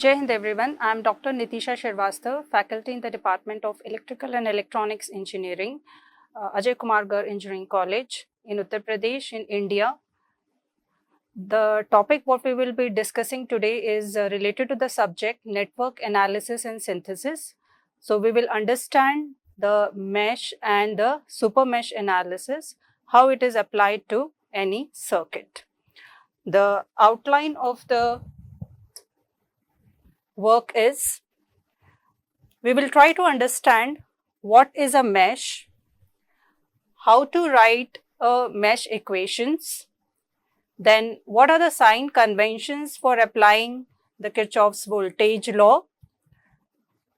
Jai Hind everyone, I am Dr. Nitisha Shrivastava, faculty in the Department of Electrical and Electronics Engineering, Ajay Kumar Gar Engineering College in Uttar Pradesh in India. The topic what we will be discussing today is related to the subject network analysis and synthesis. So we will understand the mesh and the super mesh analysis, how it is applied to any circuit. The outline of the work is, we will try to understand what is a mesh, how to write mesh equations, then what are the sign conventions for applying the Kirchhoff's voltage law,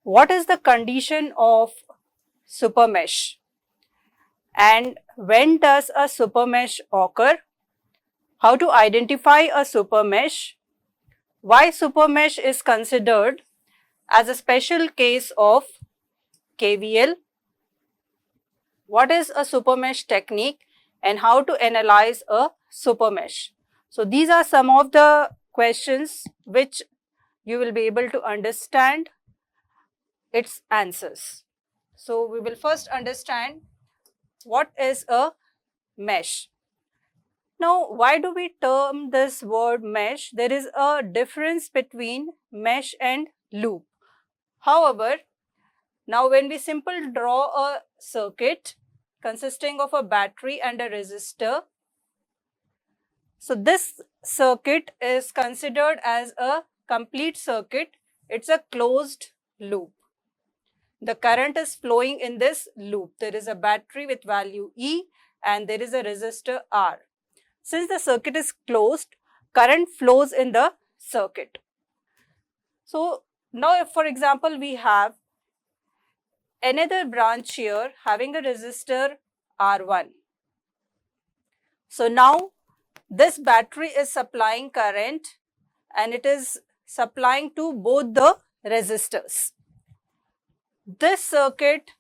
what is the condition of supermesh, and when does a supermesh occur, how to identify a supermesh, why supermesh is considered as a special case of KVL, what is a supermesh technique, and how to analyze a supermesh. So these are some of the questions which you will be able to understand its answers. So we will first understand what is a mesh. Now, why do we term this word mesh? There is a difference between mesh and loop. However, now when we simply draw a circuit consisting of a battery and a resistor, so this circuit is considered as a complete circuit. It's a closed loop. The current is flowing in this loop. There is a battery with value E and there is a resistor R. Since the circuit is closed, current flows in the circuit. So now if for example we have another branch here having a resistor R1. So now this battery is supplying current and it is supplying to both the resistors. This circuit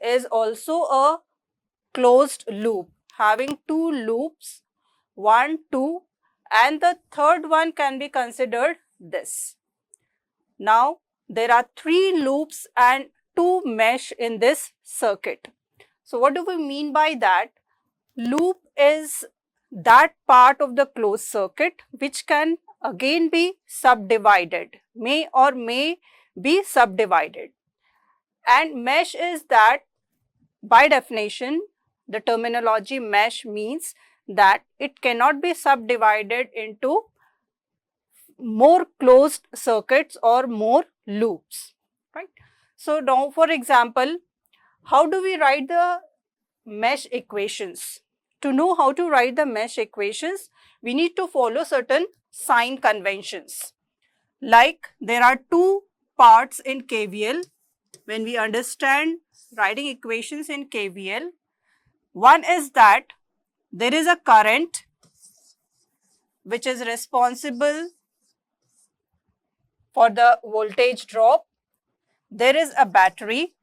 is also a closed loop having two loops, 1, 2, and the third one can be considered this. Now there are 3 loops and 2 mesh in this circuit. So what do we mean by that? Loop is that part of the closed circuit which can again be subdivided, may or may be subdivided. And mesh is that, by definition, the terminology mesh means that it cannot be subdivided into more closed circuits or more loops, right? So now for example, how do we write the mesh equations? To know how to write the mesh equations, we need to follow certain sign conventions. Like there are 2 parts in KVL. When we understand writing equations in KVL, one is that there is a current which is responsible for the voltage drop. There is a battery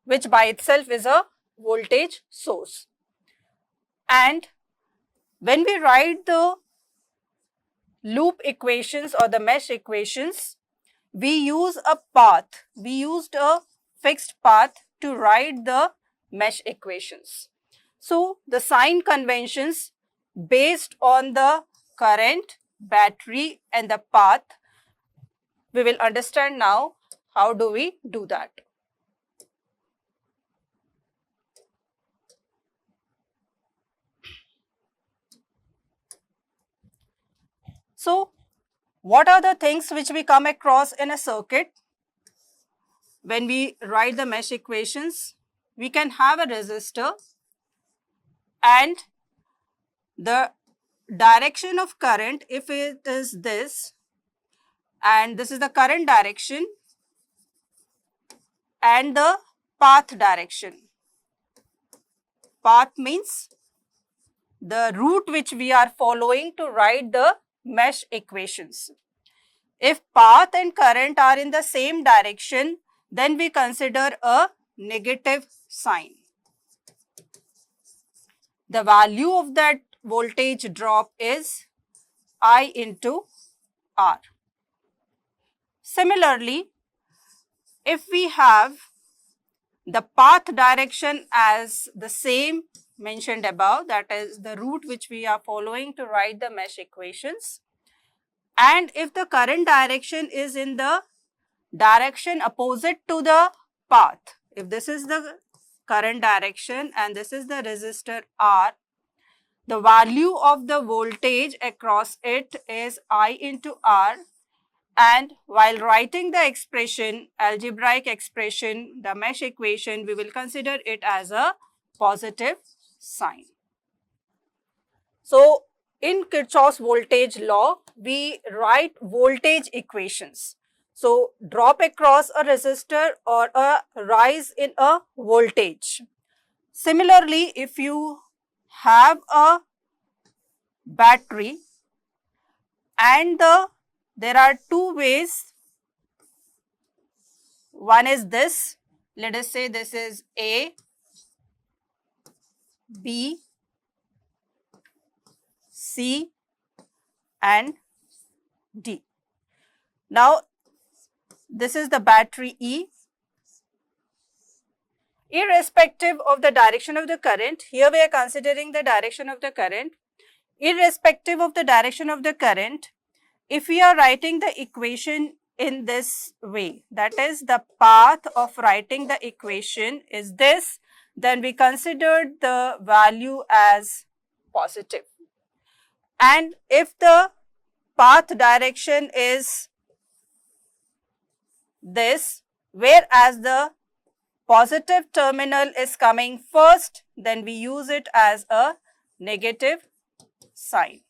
which by itself is a voltage source. And when we write the loop equations or the mesh equations, we use a path. We used a fixed path to write the mesh equations. So the sign conventions based on the current, battery and the path, we will understand now how do we do that. So what are the things which we come across in a circuit? When we write the mesh equations, we can have a resistor and the direction of current, if it is this, and this is the current direction and the path direction. Path means the route which we are following to write the mesh equations. If path and current are in the same direction, then we consider a negative sign. The value of that voltage drop is I into R. Similarly, if we have the path direction as the same mentioned above, that is the route which we are following to write the mesh equations, and if the current direction is in the direction opposite to the path, if this is the current direction and this is the resistor R, the value of the voltage across it is I into R, and while writing the expression, algebraic expression, the mesh equation, we will consider it as a positive sign. So, in Kirchhoff's voltage law, we write voltage equations. So, drop across a resistor or a rise in a voltage. Similarly, if you have a battery and there are two ways. One is this, let us say this is A, B, C and D. Now, this is the battery E. Irrespective of the direction of the current, here we are considering the direction of the current. Irrespective of the direction of the current, if we are writing the equation in this way, that is the path of writing the equation is this, then we considered the value as positive. And if the path direction is this, whereas the positive terminal is coming first, then we use it as a negative sign.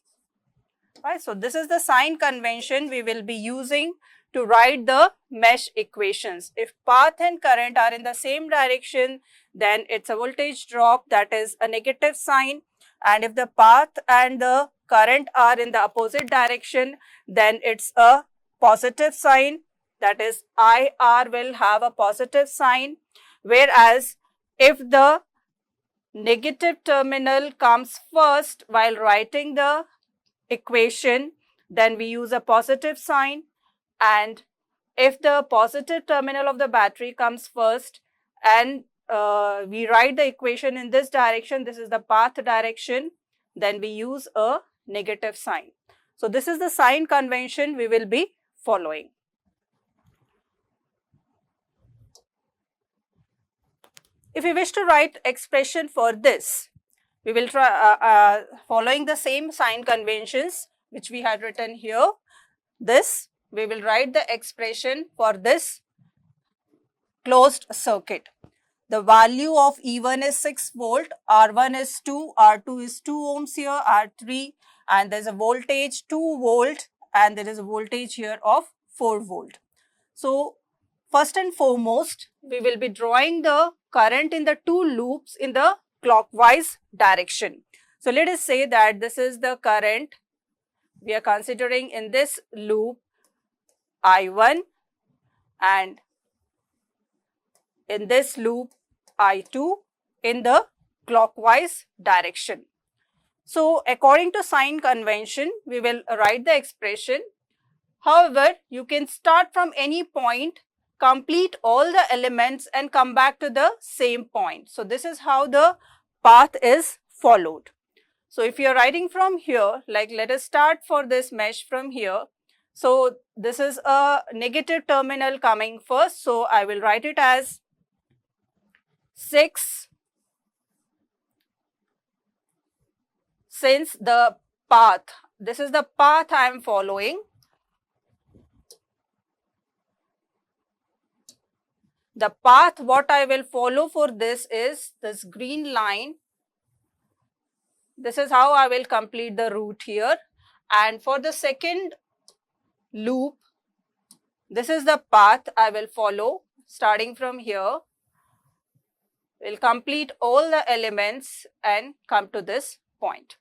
Right? So, this is the sign convention we will be using to write the mesh equations. If path and current are in the same direction, then it's a voltage drop, that is a negative sign, and if the path and the current are in the opposite direction, then it's a positive sign, that is IR will have a positive sign, whereas if the negative terminal comes first while writing the equation, then we use a positive sign, and if the positive terminal of the battery comes first and we write the equation in this direction, this is the path direction, then we use a negative sign. So, this is the sign convention we will be following. If we wish to write expression for this, we will try following the same sign conventions which we had written here. This, we will write the expression for this closed circuit. The value of E1 is 6 volt, R1 is 2, R2 is 2 ohms here, R3, and there is a voltage 2 volt and there is a voltage here of 4 volt. So, first and foremost, we will be drawing the current in the two loops in the clockwise direction. So, let us say that this is the current we are considering in this loop I1 and in this loop I2 in the clockwise direction. So, according to sign convention, we will write the expression. However, you can start from any point, complete all the elements and come back to the same point. So, this is how the path is followed. So, if you are writing from here, like let us start for this mesh from here. So, this is a negative terminal coming first. So, I will write it as 6, since the path, this is the path I am following. The path what I will follow for this is this green line. This is how I will complete the route here. And for the second loop, this is the path I will follow starting from here. We'll complete all the elements and come to this point.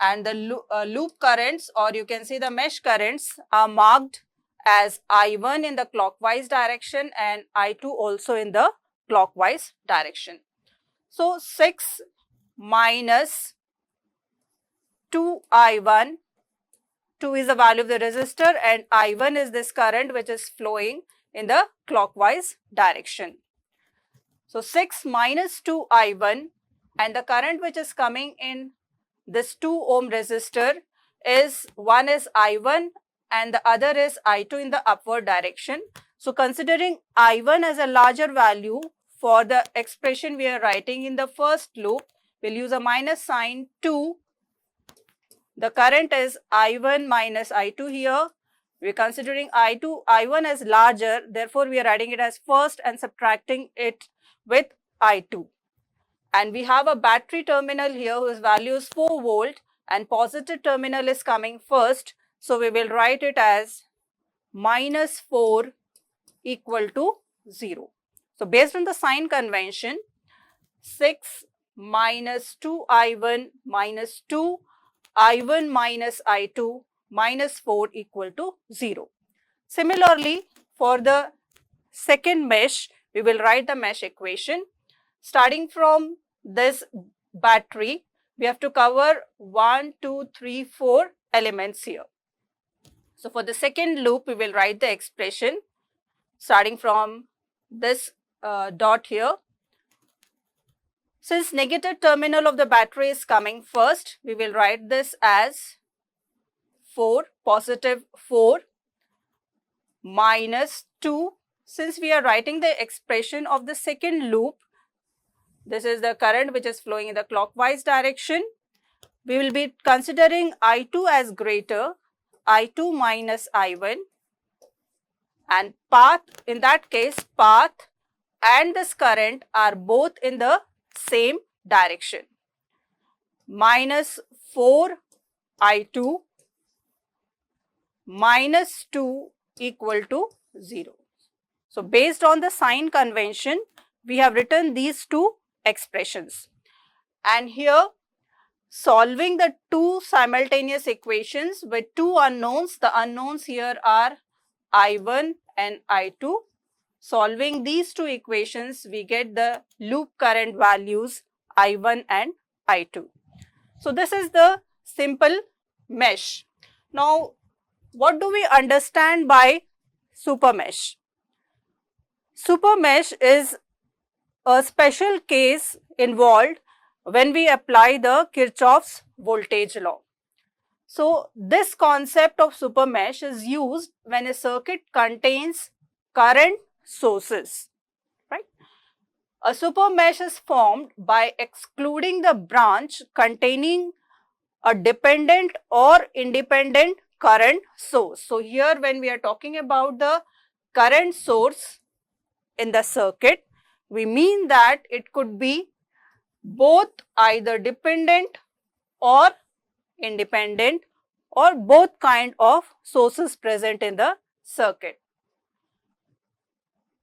And the loop currents, or you can see the mesh currents, are marked as I1 in the clockwise direction and I2 also in the clockwise direction. So, 6 minus 2I1 2 is the value of the resistor, and I1 is this current which is flowing in the clockwise direction. So 6 minus 2 I1, and the current which is coming in this 2 ohm resistor is, one is I1 and the other is I2 in the upward direction. So considering I1 as a larger value, for the expression we are writing in the first loop, we'll use a minus sign 2. The current is I1 minus I2 here. We're considering I1 as larger, therefore we are writing it as first and subtracting it with I2. And we have a battery terminal here whose value is 4 volt and positive terminal is coming first. So we will write it as minus 4 equal to 0. So based on the sign convention, 6 minus 2 I1 minus 2 I1 minus I2 minus 4 equal to 0. Similarly, for the second mesh, we will write the mesh equation. Starting from this battery, we have to cover 1, 2, 3, 4 elements here. So for the second loop, we will write the expression starting from this dot here. Since negative terminal of the battery is coming first, we will write this as 4, positive 4 minus 2. Since we are writing the expression of the second loop, this is the current which is flowing in the clockwise direction. We will be considering I2 as greater, I2 minus I1, and path, in that case, path and this current are both in the same direction. Minus 4 I2 minus 2 equal to 0. So based on the sign convention, we have written these two expressions. And here, solving the two simultaneous equations with two unknowns, the unknowns here are I1 and I2. Solving these two equations, we get the loop current values I1 and I2. So this is the simple mesh. Now, what do we understand by super mesh? Super mesh is a special case involved when we apply the Kirchhoff's voltage law. So this concept of super mesh is used when a circuit contains current sources, right? A super mesh is formed by excluding the branch containing a dependent or independent current source. So here when we are talking about the current source in the circuit, we mean that it could be both either dependent or independent or both kind of sources present in the circuit.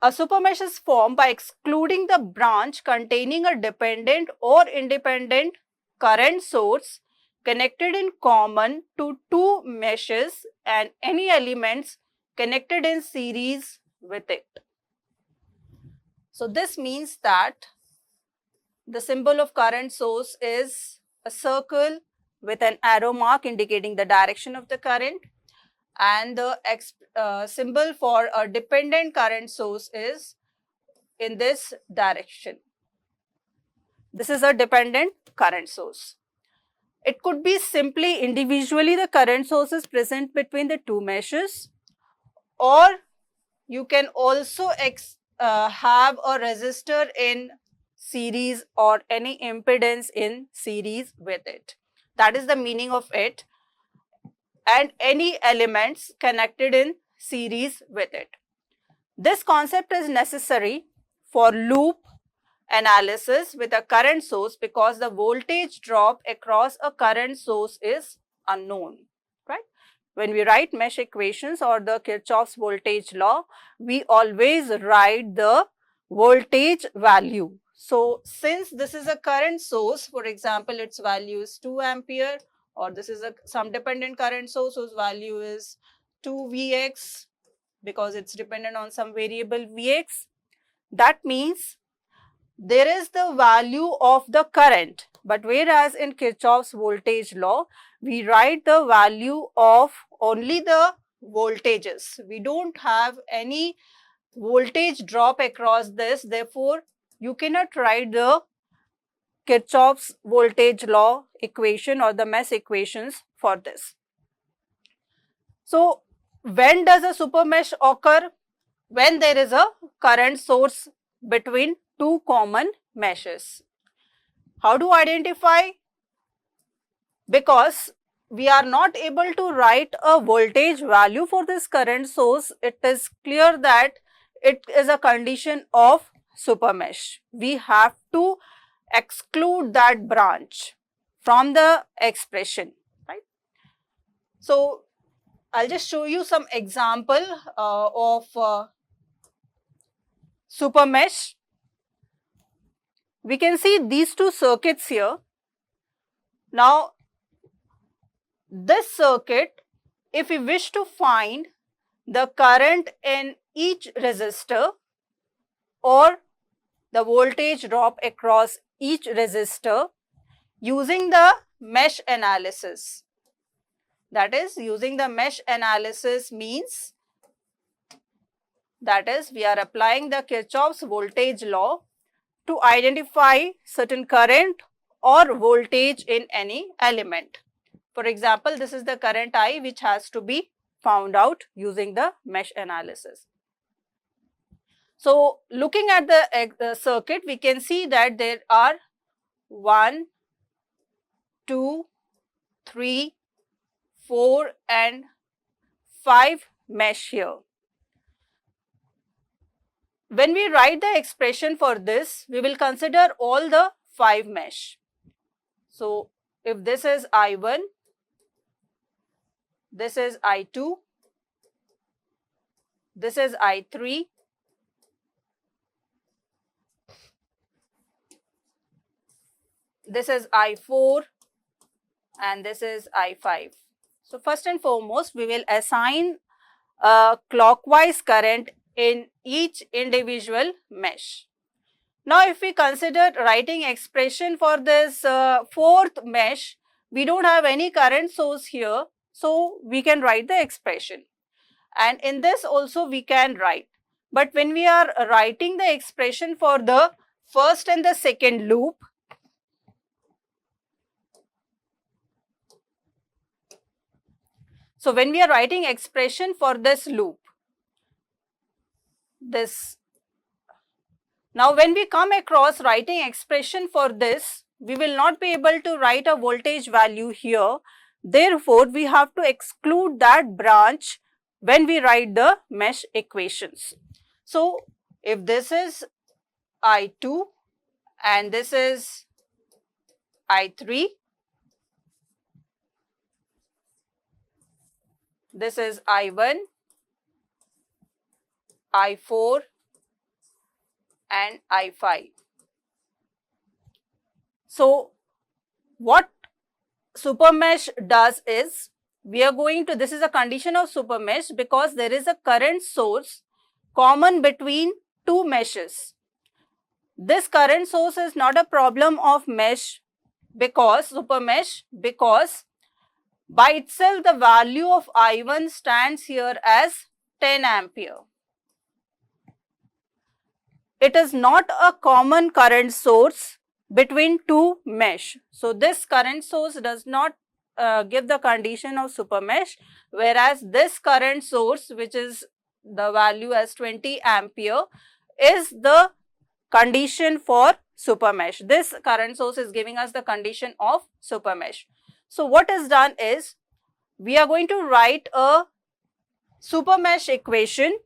A supermesh is formed by excluding the branch containing a dependent or independent current source connected in common to two meshes and any elements connected in series with it. So this means that the symbol of current source is a circle with an arrow mark indicating the direction of the current, and the symbol for a dependent current source is in this direction. This is a dependent current source. It could be simply individually the current sources present between the two meshes, or you can also have a resistor in series or any impedance in series with it. That is the meaning of it, and any elements connected in series with it. This concept is necessary for loop analysis with a current source because the voltage drop across a current source is unknown, right? When we write mesh equations or the Kirchhoff's voltage law, we always write the voltage value. So since this is a current source, for example, its value is 2 ampere, or this is some dependent current source whose value is 2 Vx because it's dependent on some variable Vx. That means there is the value of the current But whereas in Kirchhoff's voltage law, we write the value of only the voltages. We don't have any voltage drop across this. Therefore, you cannot write the Kirchhoff's voltage law equation or the mesh equations for this. So, when does a super mesh occur? When there is a current source between two common meshes. How to identify? Because we are not able to write a voltage value for this current source, it is clear that it is a condition of super mesh. We have to exclude that branch from the expression, right? So, I'll just show you some example of super mesh. We can see these two circuits here. Now, this circuit, if we wish to find the current in each resistor or the voltage drop across each resistor using the mesh analysis. That is, using the mesh analysis means that is, we are applying the Kirchhoff's voltage law to identify certain current or voltage in any element. For example, this is the current I which has to be found out using the mesh analysis. So, looking at the circuit, we can see that there are 1, 2, 3, 4 and 5 mesh here. When we write the expression for this, we will consider all the 5 mesh. So, if this is I1, this is I2, this is I3, this is I4 and this is I5. So, first and foremost, we will assign a clockwise current in each individual mesh. Now, if we consider writing expression for this fourth mesh, we don't have any current source here. So, we can write the expression, and in this also we can write. But when we are writing the expression for the first and the second loop, so when we are writing expression for this loop, now when we come across writing expression for this, we will not be able to write a voltage value here. Therefore, we have to exclude that branch when we write the mesh equations. So, if this is I2 and this is I3, this is I1, I4 and I5. So, what super mesh does is, we are going to, this is a condition of super mesh because there is a current source common between two meshes. This current source is not a problem of mesh because super mesh, because by itself the value of I1 stands here as 10 ampere. It is not a common current source between two mesh. So, this current source does not give the condition of super mesh, whereas this current source, which is the value as 20 ampere, is the condition for super mesh. This current source is giving us the condition of super mesh. So, what is done is, we are going to write a super mesh equation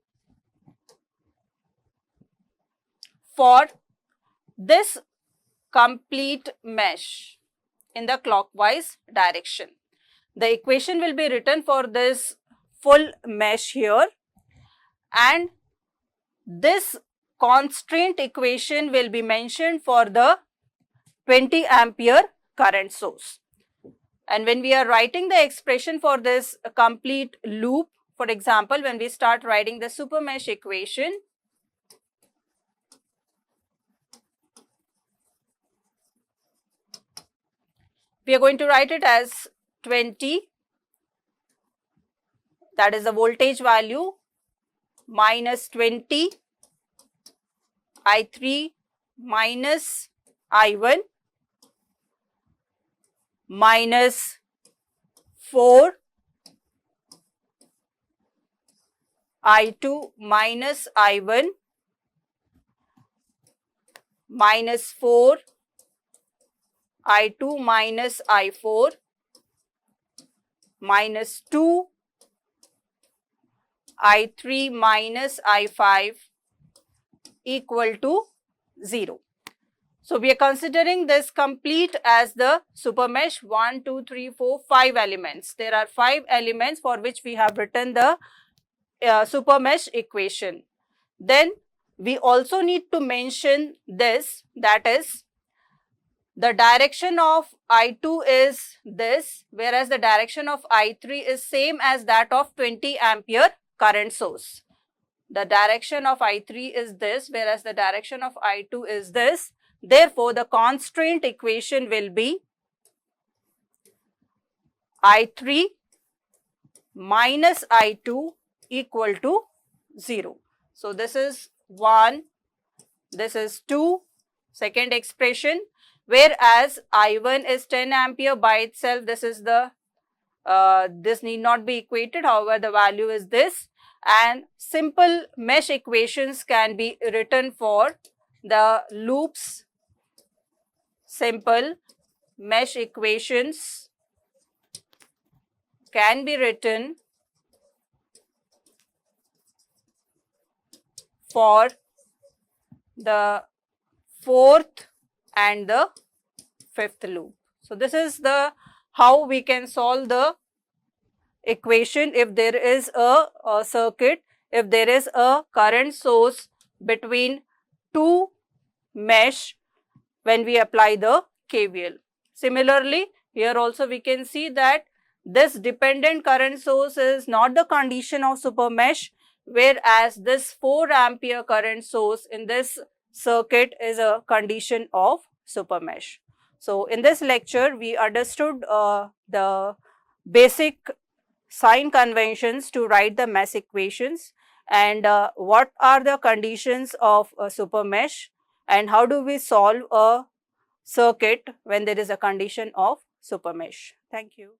for this complete mesh in the clockwise direction. The equation will be written for this full mesh here, and this constraint equation will be mentioned for the 20 ampere current source. And when we are writing the expression for this complete loop, for example, when we start writing the super mesh equation, We are going to write it as 20, that is the voltage value, minus 20 I3 minus I1 minus 4 I2 minus I1 minus 4 I2 minus I4 minus 2 I3 minus I5 equal to 0. So we are considering this complete as the super mesh. 1, 2, 3, 4, 5 elements. There are 5 elements for which we have written the super mesh equation. Then we also need to mention this, that is, the direction of I2 is this, whereas the direction of I3 is same as that of 20 ampere current source. The direction of I3 is this, whereas the direction of I2 is this. Therefore, the constraint equation will be I3 minus I2 equal to 0. So, this is 1, this is 2, second expression, whereas I1 is 10 ampere by itself. This is the, this need not be equated, however, the value is this. And simple mesh equations can be written for the loops. Simple mesh equations can be written for the fourth and the fifth loop. So this is the how we can solve the equation if there is a circuit, if there is a current source between two mesh when we apply the KVL. Similarly, here also we can see that this dependent current source is not the condition of super mesh, whereas this 4 ampere current source in this circuit is a condition of super mesh. So, in this lecture, we understood the basic sign conventions to write the mesh equations, and what are the conditions of a super mesh, and how do we solve a circuit when there is a condition of super mesh. Thank you.